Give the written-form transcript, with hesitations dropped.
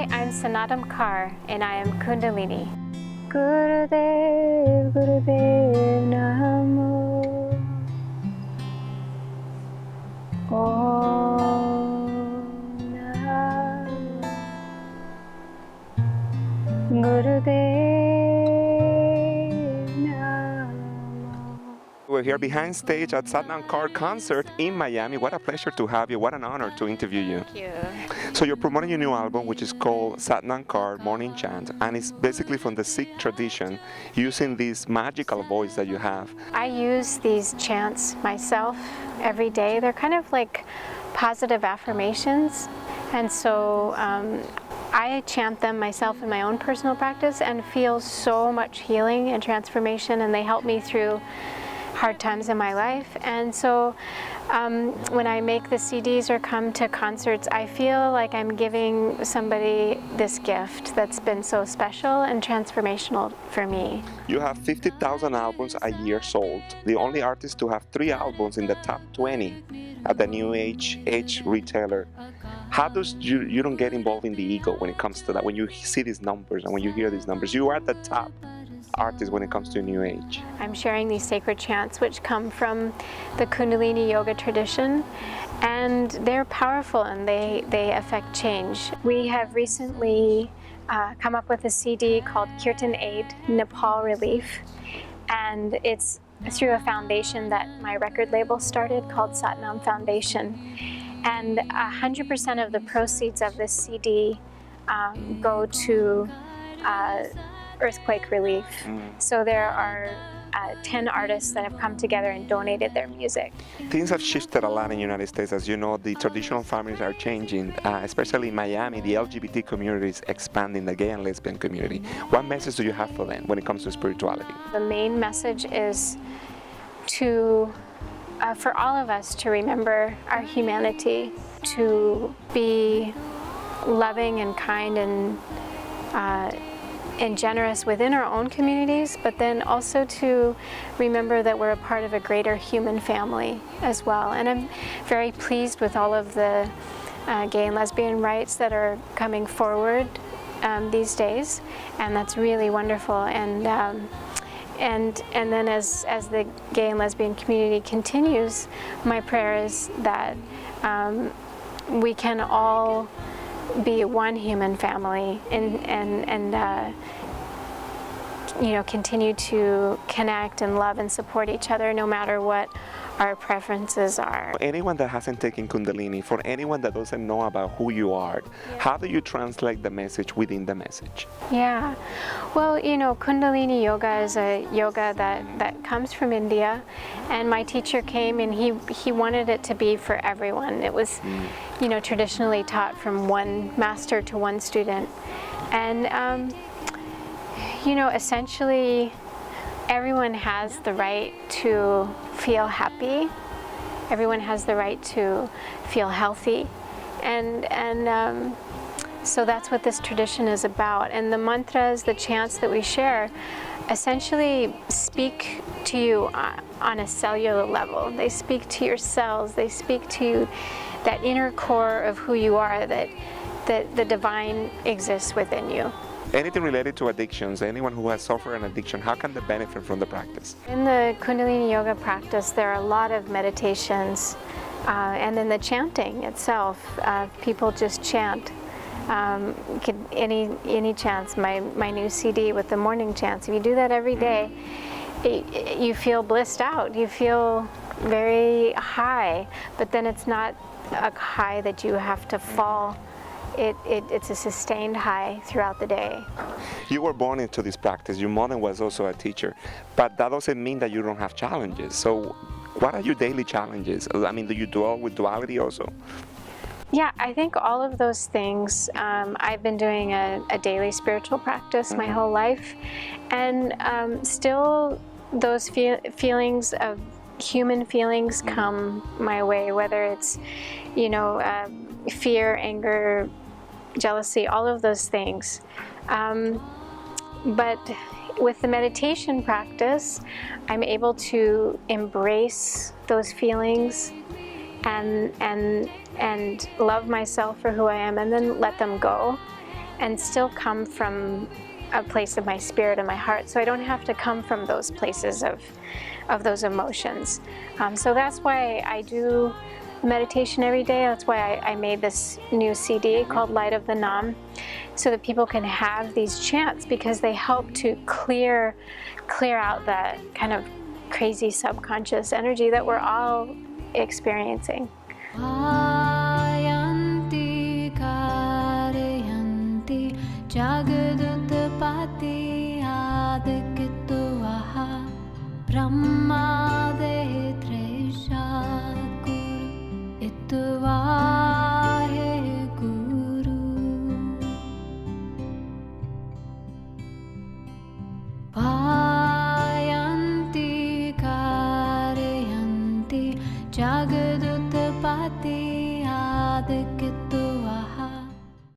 Hi, I'm Sanatam Kaur and I am Kundalini. Gurudev, Gurudev Namo. Om Namo. Gurudev Namo. We're here behind stage at Satnam Kaur concert in Miami. What a pleasure to have you. What an honor to interview you. Thank you. So you're promoting your new album, which is called Satnam Kaur Morning Chant, and it's basically from the Sikh tradition, using this magical voice that you have. I use these chants myself every day. They're kind of like positive affirmations, and so I chant them myself in my own personal practice and feel so much healing and transformation, and they help me through hard times in my life. And so when I make the CDs or come to concerts, I feel like I'm giving somebody this gift that's been so special and transformational for me. You have 50,000 albums a year sold, the only artist to have 3 albums in the top 20 at the New Age retailer. How does you don't get involved in the ego when it comes to that? When you see these numbers and when you hear these numbers, you are at the top artist when it comes to New Age. I'm sharing these sacred chants which come from the Kundalini yoga tradition, and they're powerful and they affect change. We have recently come up with a CD called Kirtan Aid Nepal Relief, and it's through a foundation that my record label started called Satnam Foundation. And 100% of the proceeds of this CD go to earthquake relief. So there are 10 artists that have come together and donated their music. Things have shifted a lot in the United States. As you know, the traditional families are changing, especially in Miami. The LGBT community is expanding, the gay and lesbian community. What message do you have for them when it comes to spirituality? The main message is to for all of us to remember our humanity, to be loving and kind and generous within our own communities, but then also to remember that we're a part of a greater human family as well. And I'm very pleased with all of the gay and lesbian rights that are coming forward these days, and that's really wonderful. And then as the gay and lesbian community continues, my prayer is that we can all be one human family and you know, continue to connect and love and support each other no matter what our preferences are. For anyone that hasn't taken Kundalini, for anyone that doesn't know about who you are, how do you translate the message within the message? Yeah, well, you know, Kundalini yoga is a yoga that comes from India, and my teacher came and he wanted it to be for everyone. It was, you know, traditionally taught from one master to one student, and you know, essentially everyone has the right to feel happy. Everyone has the right to feel healthy, and so that's what this tradition is about. And the mantras, the chants that we share, essentially speak to you on a cellular level. They speak to your cells. They speak to that inner core of who you are, that the divine exists within you. Anything related to addictions, anyone who has suffered an addiction, how can they benefit from the practice? In the Kundalini yoga practice, there are a lot of meditations, and then the chanting itself. People just chant. Any chants. My new CD with the morning chants. If you do that every day, you feel blissed out. You feel very high, but then it's not a high that you have to fall. It's a sustained high throughout the day. You were born into this practice. Your mother was also a teacher, but that doesn't mean that you don't have challenges. So what are your daily challenges? I mean, do you dwell with duality also? Yeah, I think all of those things. I've been doing a daily spiritual practice my whole life, and still those feelings of human feelings come my way, whether it's, you know, fear, anger, jealousy, all of those things. But with the meditation practice, I'm able to embrace those feelings and love myself for who I am, and then let them go. and still come from a place of my spirit and my heart. So I don't have to come from those places of those emotions. So that's why I do meditation every day. That's why I made this new CD called Light of the Nam, so that people can have these chants, because they help to clear out that kind of crazy subconscious energy that we're all experiencing. Vayanti Karayanti Jagadutpati Adikitvaha Brahma Tresha Guru Itvahe Guru Vayanti Karayanti Jagadutpati Adikitvaha